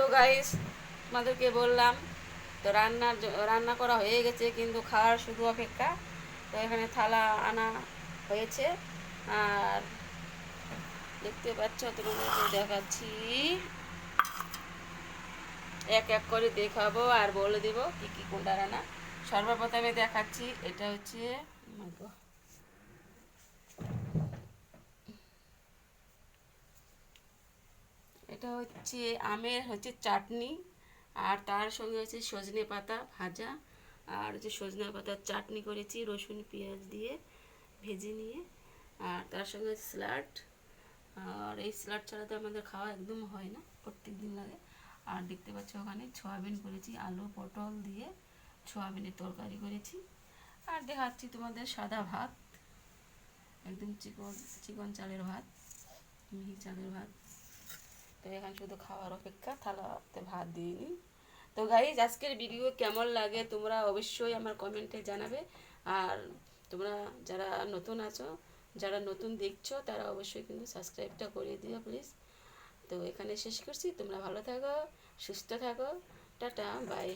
তো গাইস, তোমাদেরকে বললাম তো রান্না করা হয়ে গেছে, কিন্তু খাওয়ার শুধু অপেক্ষা। তো এখানে থালা আনা হয়েছে, আর দেখতে পাচ্ছ, তোমাদেরকে দেখাচ্ছি, এক এক করে দেখাবো আর বলে দিব কি কি কোনটা রান্না। সর্বপ্রথমে দেখাচ্ছি, এটা হচ্ছে এটা হচ্ছে আমের চাটনি, আর তার সঙ্গে হচ্ছে সজনে পাতা ভাজা, আর হচ্ছে সজনে পাতার চাটনি করেছি রসুন পেঁয়াজ দিয়ে ভেজে নিয়ে, আর তার সঙ্গে হচ্ছে স্যালাড। আর এই স্যালাড ছাড়া তো আমাদের খাওয়া একদম হয় না, প্রত্যেক দিন লাগে। আর দেখতে পাচ্ছ ওখানে সয়াবিন করেছি, আলু পটল দিয়ে সয়াবিনের তরকারি করেছি। আর দেখাচ্ছি তোমাদের সাদা ভাত, একদম চিকন চিকন চালের ভাত, মিহি চালের ভাত। তো এখন শুধু খাওয়ার অপেক্ষা, থালাতে ভাত দিয়ে নিই। তো গাইজ, আজকের ভিডিও কেমন লাগে তোমরা অবশ্যই আমার কমেন্টে জানাবে। আর তোমরা যারা নতুন আছো, যারা নতুন দেখছো, তারা অবশ্যই কিন্তু সাবস্ক্রাইবটা করে দিও প্লিজ। তো এখানে শেষ করছি, তোমরা ভালো থাকো, সুস্থ থাকো, টাটা বাই।